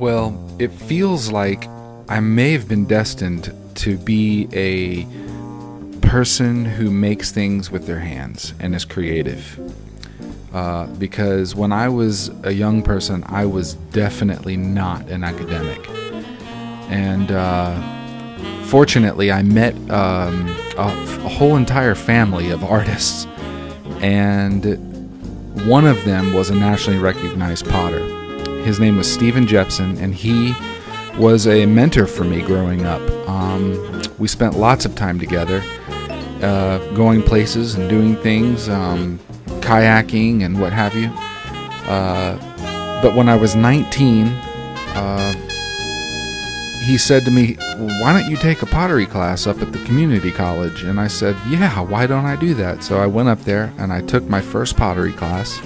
Well, it feels like I may have been destined to be a person who makes things with their hands and is creative. Because when I was a young person, I was definitely not an academic. And fortunately, I met a whole entire family of artists. And one of them was a nationally recognized potter. His name was Stephen Jepson, and he was a mentor for me growing up. We spent lots of time together, going places and doing things, kayaking and what have you. But when I was 19, he said to me, "Why don't you take a pottery class up at the community college?" And I said, "Yeah, why don't I do that?" So I went up there and I took my first pottery class,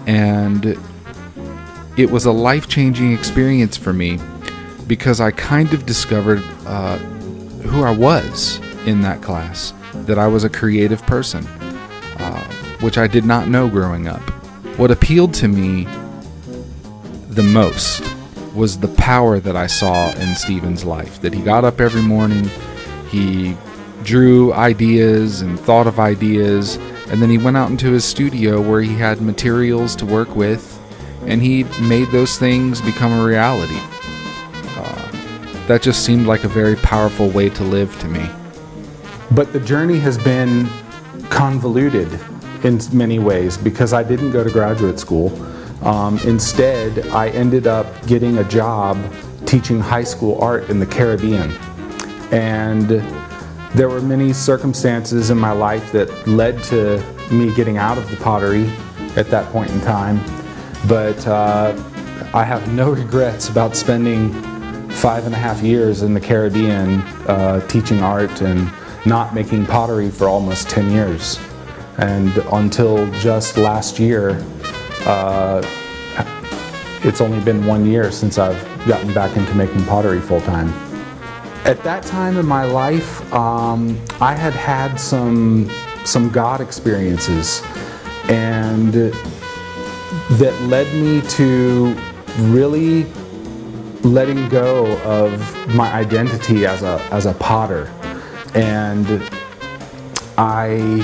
and it was a life-changing experience for me because I kind of discovered who I was in that class, that I was a creative person, which I did not know growing up. What appealed to me the most was the power that I saw in Stephen's life, that he got up every morning, he drew ideas and thought of ideas, and then he went out into his studio where he had materials to work with, and he made those things become a reality. That just seemed like a very powerful way to live to me. But the journey has been convoluted in many ways because I didn't go to graduate school. Instead, I ended up getting a job teaching high school art in the Caribbean. And there were many circumstances in my life that led to me getting out of the pottery at that point in time. But I have no regrets about spending 5.5 years in the Caribbean teaching art and not making pottery for almost 10 years. And until just last year, it's only been 1 year since I've gotten back into making pottery full time. At that time in my life, I had had some God experiences, and that led me to really letting go of my identity as a potter. And I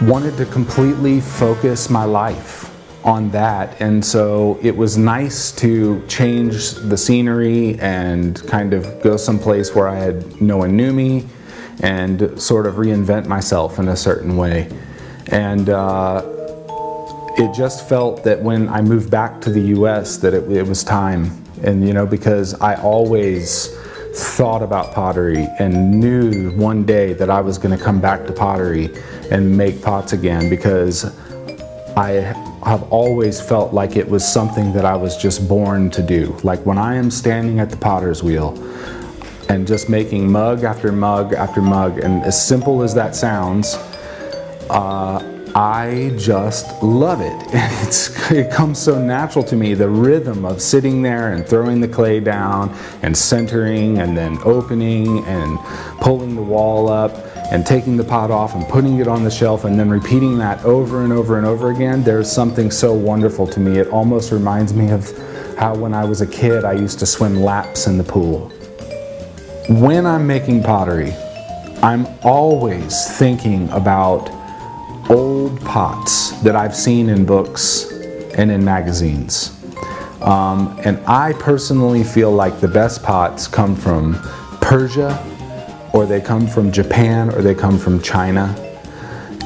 wanted to completely focus my life on that, and so it was nice to change the scenery and kind of go someplace where no one knew me and sort of reinvent myself in a certain way. And it just felt that when I moved back to the US that it was time. And because I always thought about pottery and knew one day that I was going to come back to pottery and make pots again, because I have always felt like it was something that I was just born to do. Like when I am standing at the potter's wheel and just making mug after mug after mug, and as simple as that sounds, I just love it. And it comes so natural to me, the rhythm of sitting there and throwing the clay down and centering and then opening and pulling the wall up and taking the pot off and putting it on the shelf and then repeating that over and over and over again. There's something so wonderful to me. It almost reminds me of how when I was a kid I used to swim laps in the pool. When I'm making pottery, I'm always thinking about old pots that I've seen in books and in magazines. And I personally feel like the best pots come from Persia, or they come from Japan, or they come from China.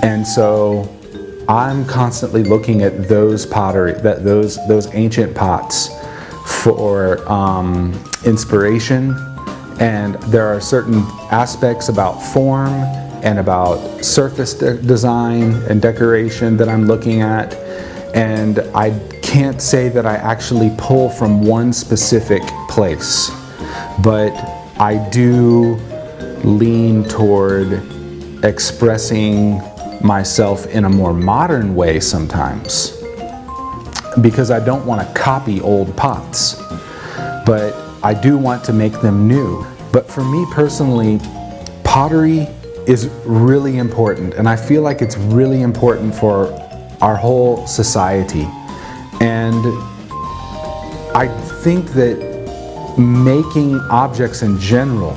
And so I'm constantly looking at those pottery, those ancient pots for inspiration. And there are certain aspects about form and about surface design and decoration that I'm looking at. And I can't say that I actually pull from one specific place, but I do lean toward expressing myself in a more modern way sometimes, because I don't want to copy old pots, but I do want to make them new. But for me personally, pottery is really important, and I feel like it's really important for our whole society. And I think that making objects in general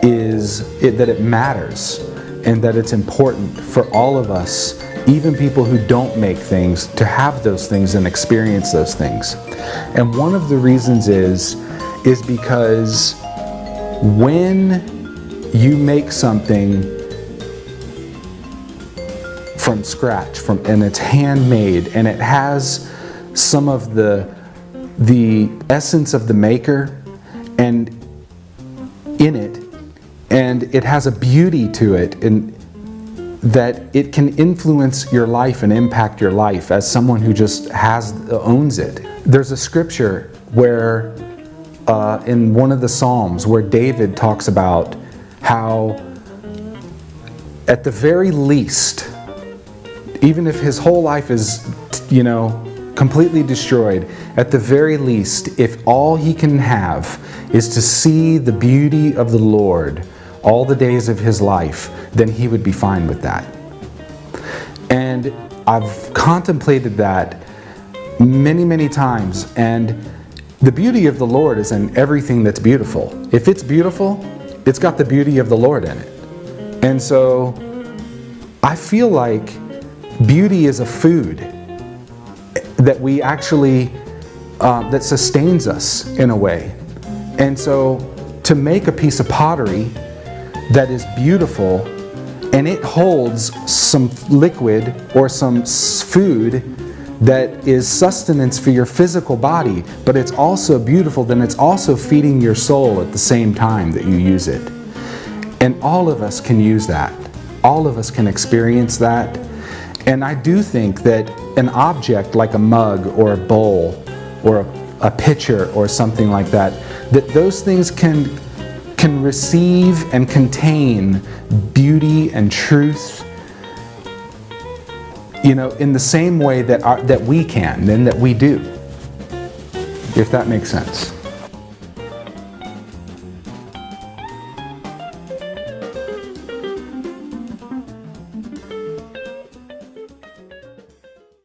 that it matters, and that it's important for all of us, even people who don't make things, to have those things and experience those things. And one of the reasons is because when you make something from scratch, and it's handmade, and it has some of the essence of the maker and in it, and it has a beauty to it, and that it can influence your life and impact your life as someone who just owns it. There's a scripture where in one of the Psalms where David talks about how at the very least, even if his whole life is, completely destroyed, at the very least, if all he can have is to see the beauty of the Lord all the days of his life, then he would be fine with that. And I've contemplated that many, many times, and the beauty of the Lord is in everything that's beautiful. If it's beautiful, it's got the beauty of the Lord in it. And so I feel like beauty is a food that we actually, that sustains us in a way. And so to make a piece of pottery that is beautiful, and it holds some liquid or some food that is sustenance for your physical body, but it's also beautiful, then it's also feeding your soul at the same time that you use it. And all of us can use that. All of us can experience that. And I do think that an object like a mug or a bowl or a pitcher or something like that, that those things can receive and contain beauty and truth, in the same way that we can and that we do, if that makes sense.